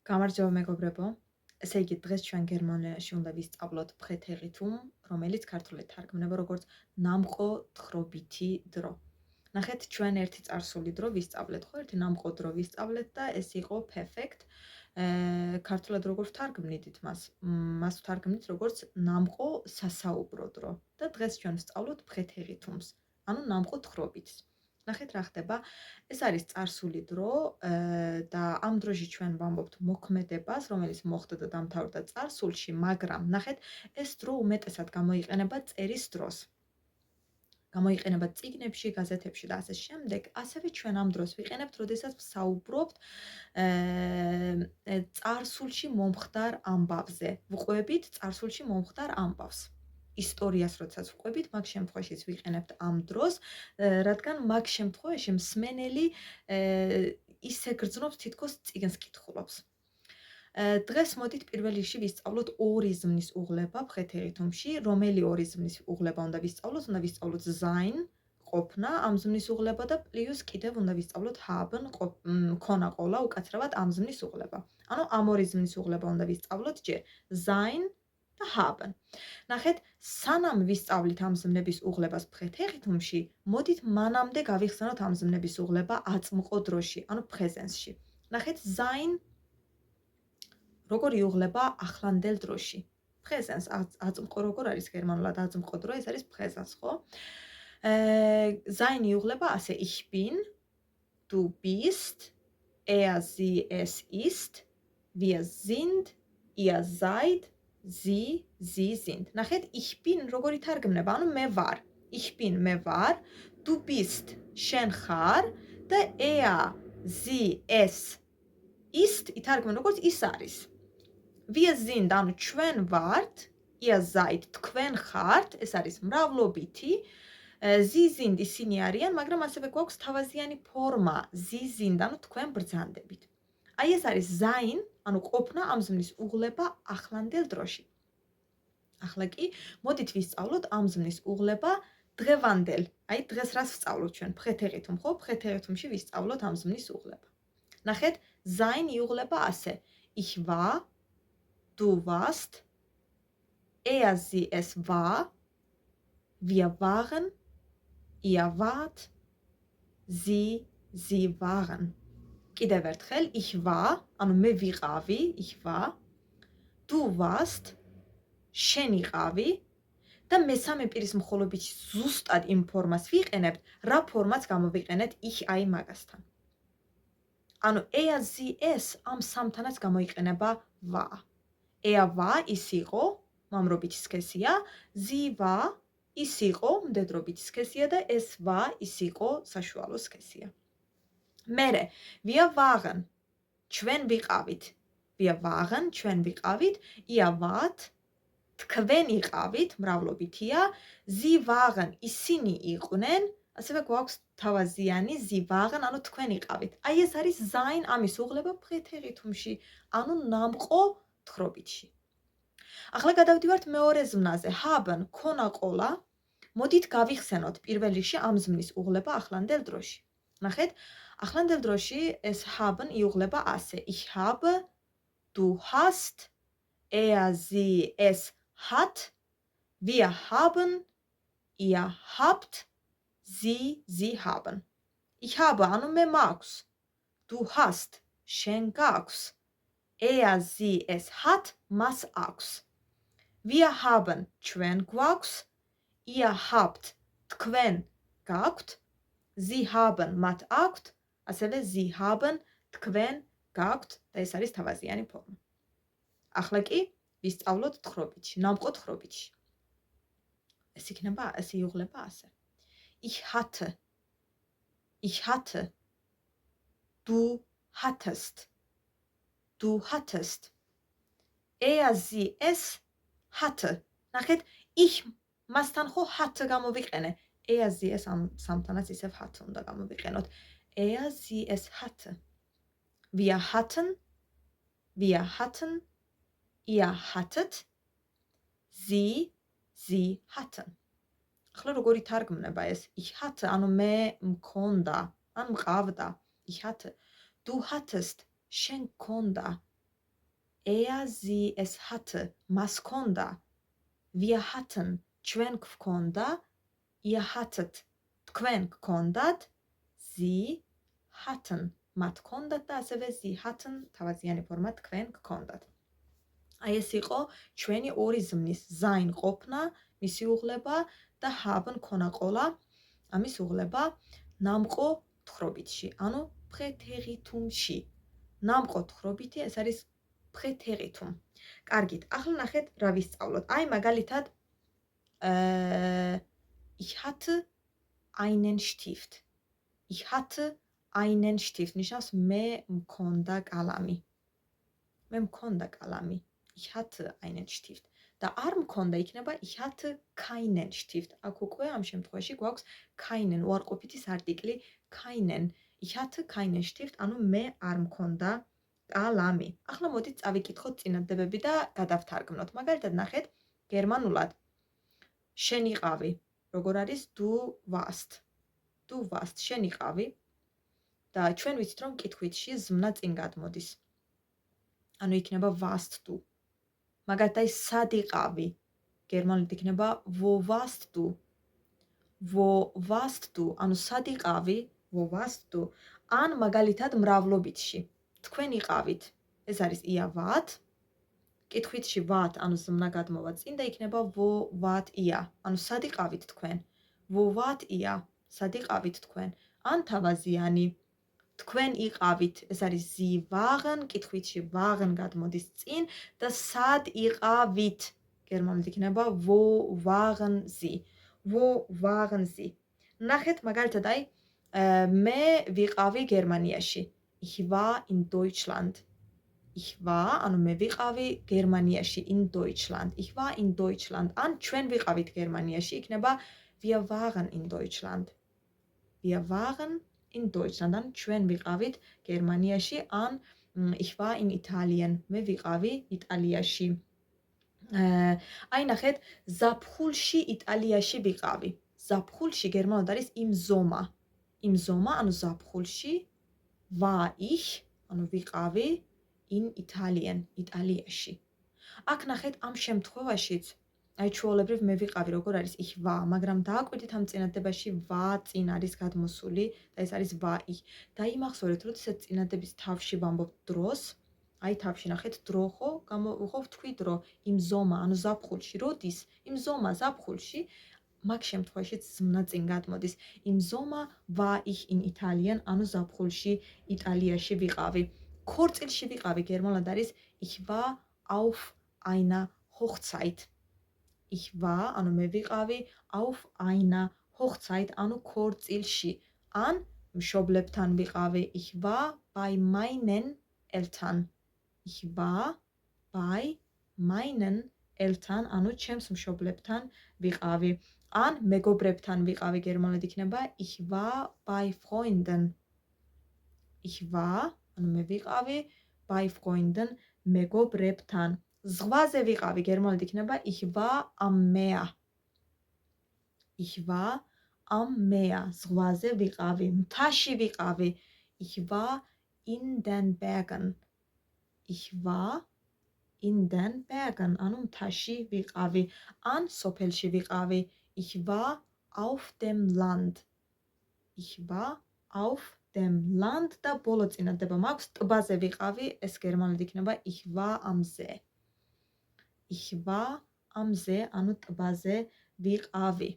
გამარჯობა მეგობრებო. ესე იგი დღეს ჩვენ გერმანიაში უნდა ვისწავლოთ ფრეთერითუმ, რომელიც ქართულად თარგმნება როგორც ნამყო-თხრობითი დრო. ნახეთ, ჩვენ ერთი წარსული დრო ვისწავლეთ, ხო? ერთი ნამყო დრო ვისწავლეთ და ეს იყო perfect. ქართულად როგორ ვთარგმნით მას? მას ვთარგმნით როგორც ნამყო სასაუბრო დრო. და დღეს ჩვენ ვსწავლოთ ფრეთერითუმს, ანუ ნამყო-თხრობითს. ნახეთ რა ხდება. ეს არის წარსული დრო და ამ დროში ჩვენ ვამბობთ მოქმედებას, რომელიც მოხდა და დამთავრდა წარსულში, მაგრამ ნახეთ, ეს დრო უმეტესად გამოიყენება წერის დროს. გამოიყენება წიგნებში, გაზეთებში და ასე შემდეგ. ასევე ჩვენ ამ დროს ვიყენებთ, როდესაც ვსაუბრობთ წარსულში მომხდარ ამბავზე. ვყვებით წარსულში მომხდარ ამბავს. ისტორიას როდესაც ვყვებით, მაგ შემთხვევაშიც ვიყენებთ ამ დროს, რადგან მაგ შემთხვევაში მსმენელი ისე გრძნობს, თითქოს წიგნს კითხულობს. დღეს მოდით პირველ რიგში ვისწავლოთ ორი ზმნის უღლება ფრეთერითუმში. რომელი ორი ზმნის უღლება უნდა ვისწავლოთ? უნდა ვისწავლოთ sein, ყოფნა, ამ ზმნის უღლება და პლუს კიდევ უნდა ვისწავლოთ haben, ქონა ყოლა, უკაცრავად ამ ზმნის უღლება. ანუ ამ ორი ზმნის უღლება უნდა ვისწავლოთ ჯერ sein და haben. ნახეთ, სანამ ვისწავლით ამ ზმნების უღლებას ფრეთერითუმში, მოდით მანამდე გავიხსენოთ ამ ზმნების უღლება აწმყო დროში, ანუ პრეზენსში. ნახეთ, sein როგორ იუღლება ახლანდელ დროში. პრეზენს აწმყო როგორ არის გერმანულად აწმყო დრო, ეს არის პრეზენს, ხო? sein იუღლება ასე ich bin, du bist, sie es ist, wir sind, ihr seid, sie sind. ნახეთ, ich bin როგორ ითარგმნება? ანუ მე ვარ. Ich bin მე ვარ, du bist შენ ხარ და sie es ist ითარგმნება როგორც ის არის. Wir sind ანუ ჩვენ ვართ, ihr seid თქვენ ხართ, ეს არის მრავლობითი. Sie sind ისინი არიან, მაგრამ ასევე გვაქვს თავაზიანი ფორმა sie sind ანუ თქვენ ბრძანდებით. აი ეს არის sein, ანუ ყოფნა ამ ზმნის უღლება ახლანდელ დროში. ახლა კი მოდით ვისწავლოთ ამ ზმნის უღლება დღევანდელ. აი დღეს რას ვსწავლოთ ჩვენ? ფრეთერითუმ, ხო? ფრეთერითუმში ვისწავლოთ ამ ზმნის უღლება. ნახეთ, sein იუღლება ასე. Ich war, du warst, sie es war, wir waren, ihr wart, sie waren. კიდევ ერთხელ, ich war, ანუ მე ვიყავი, ich war, du warst, შენ იყავი და მესამე პირის მხოლობითი ზუსტად იმ ფორმას ვიყენებთ, რა ფორმაც გამოვიყენეთ ich აი მაგასთან. ანუ sie es ამ სამთანაც გამოიყენება war. war ის იყო, მამრობითი სქესია, sie war ის იყო, მდედრობითი სქესია და es war ის იყო, საშუალო სქესია. მერე, wir waren, ჩვენ ვიყავით. Wir waren, ჩვენ ვიყავით, ihr wart, თქვენ იყავით, მრავლობითია, sie waren, ისინი იყვნენ, ასევე გვაქვს თავაზიანი sie waren, ანუ თქვენ იყავით. აი ეს არის sein, ამის უღლება ფრეთერითუმში, ანუ ნამყო თხრობითში. ახლა გადავდივართ მეორე ზმნაზე, haben, ქონა ყოლა. მოდით გავიხსენოთ პირველ რიგში ამ ზმნის უღლება ახლანდელ დროში. ნახეთ, ახლანდელ დროში ეს haben იუღლება ასე. Ich habe, du hast, sie es hat, wir haben, ihr habt, sie haben. Ich habe, ანუ მე მაქვს. Du hast, შენ გაქვს. sie es hat, მას აქვს. Wir haben, ჩვენ გვაქვს. Ihr habt, თქვენ გაქვთ. Sie haben, მათ აქვთ. ასევე sie haben, თქვენ გაქვთ და ეს არის თავაზიანი ფორმა. ახლა კი ვისწავლოთ თხრობითში, ნამყო თხრობითში. ეს იქნება, ესე იუღლება ასე. Ich hatte, du hattest, sie es hatte. ნახეთ, ich მასთან ხო hatte გამოვიყენე. sie es ამ სამთანაც ისევ hatte უნდა გამოვიყენოთ. sie es hatte. Wir hatten, ihr hattet, sie hatten. ახლა როგორ ითარგმნება ეს? Ich hatte, ანუ მე მქონდა, ან მყავდა. Ich hatte. Du hattest, შენ მქონდა. Er, sie, es hatte, მას ჰქონდა, wir hatten, ჩვენ გვქონდა, ihr hattet, თქვენ გქონდათ, sie hatten, მათ ჰქონდათ და ასევე sie hatten, თავაზიანი ფორმა თქვენ გქონდათ. აი ეს იყო ჩვენი ორი ზმნის sein ყოფნა, მისი უღლება და haben ქონა ყოლა, ამის უღლება ნამყო თხრობითში, ანუ präteritumში. ნამყო თხრობითი ეს არის präteritum. კარგით, ახლა ნახეთ რა ვისწავლოთ. აი მაგალითად ich hatte einen Stift. Ich hatte einen Stift. ნიშნავს მე მქონდა კალამი. მე მქონდა კალამი. Ich hatte einen Stift. და არ მქონდა იქნება ich hatte keinen Stift. აქ უკვე ამ შემთხვევაში გვაქვს keinen უარყოფითის არტიკლი keinen. Ich hatte keinen Stift, ანუ მე არ მქონდა კალამი. ახლა მოდით წავიკითხოთ წინადადებები და გადავთარგმნოთ. მაგალითად ნახეთ გერმანულად შენ იყავი. როგორ არის du warst. Du warst შენ იყავი. და ჩვენ ვიცით რომ კითხვითში ზმნა წინ გადმოდის. ანუ იქნება warst du. მაგალითად სად იყავი? გერმანულად იქნება wo warst du? Wo warst du? ანუ სად იყავი? Wo warst du? ან მაგალითად მრავლობითში. თქვენ იყავით. ეს არის ihr wart. კითხვითში wart, ანუ ზმნა გადმოვა წინ და იქნება wo wart ihr? ანუ სად იყავით თქვენ? Wo wart ihr? სად იყავით თქვენ? ან თავაზიანი თქვენ იყავით, ეს არის sie waren, კითხვითში waren გადმოდის წინ და სად იყავით? გერმანულად იქნება wo waren sie? Wo waren sie? ნახეთ მაგალითად აი მე ვიყავი გერმანიაში. Ich war in Deutschland. Ich war, ანუ მე ვიყავი გერმანიაში in Deutschland. Ich war in Deutschland. ან ჩვენ ვიყავით გერმანიაში, იქნება wir waren in Deutschland. Wir waren in Deutschland. ან ჩვენ ვიყავით გერმანიაში, ან ich war in Italien. მე ვიყავი იტალიაში. აი ნახეთ, ზაფხულში იტალიაში ვიყავი. ზაფხულში გერმანულად არის im Sommer. Im Sommer, ანუ ზაფხულში war ich, ანუ ვიყავი in Italien, იტალიაში. აქ ნახეთ ამ შემთხვევაშიც აი ჩვეულებრივ მე ვიყავი როგორ არის ich war, მაგრამ დააკვირდით ამ წინადადებაში war წინ არის გადმოსული და ეს არის war ich. დაიმახსოვრეთ, როდესაც წინადების თავში ვამბობთ დროს, აი თავში ნახეთ დრო ხო, ხო ვთქვი დრო, im Sommer, ანუ ზაფხულში, როდის? im Sommer, ზაფხულში მაგ შემთხვევაშიც ზმნა წინ გადმოდის. Im Sommer war ich in Italien, ანუ ზაფხულში იტალიაში ვიყავი. ქორწილში ვიყავი გერმანულად არის ich war auf einer Hochzeit. Ich war, ანუ მე ვიყავი auf einer Hochzeit, ანუ ქორწილში. ან მშობლებთან ვიყავი ich war bei meinen Eltern. Ich war bei meinen Eltern, ანუ ჩემს მშობლებთან ვიყავი. ან მეგობრებთან ვიყავი გერმანულად იქნება ich war bei Freunden. Ich war, ანუ მე ვიყავი bei Freunden, მეგობრებთან. ზღვაზე ვიყავი გერმანულად იქნება ich war am Meer. Ich war am Meer. ზღვაზე ვიყავი. მთაში ვიყავი ich war in den Bergen. Ich war in den Bergen. ანუ მთაში ვიყავი. ან სოფელში ვიყავი ich war auf dem Land. Ich war auf dem Land და ბოლო წინადადება მაქვს ტბაზე ვიყავი, ეს გერმანულად იქნება ich war am See. Ich war am See, ანუ ტბაზე ვიყავი.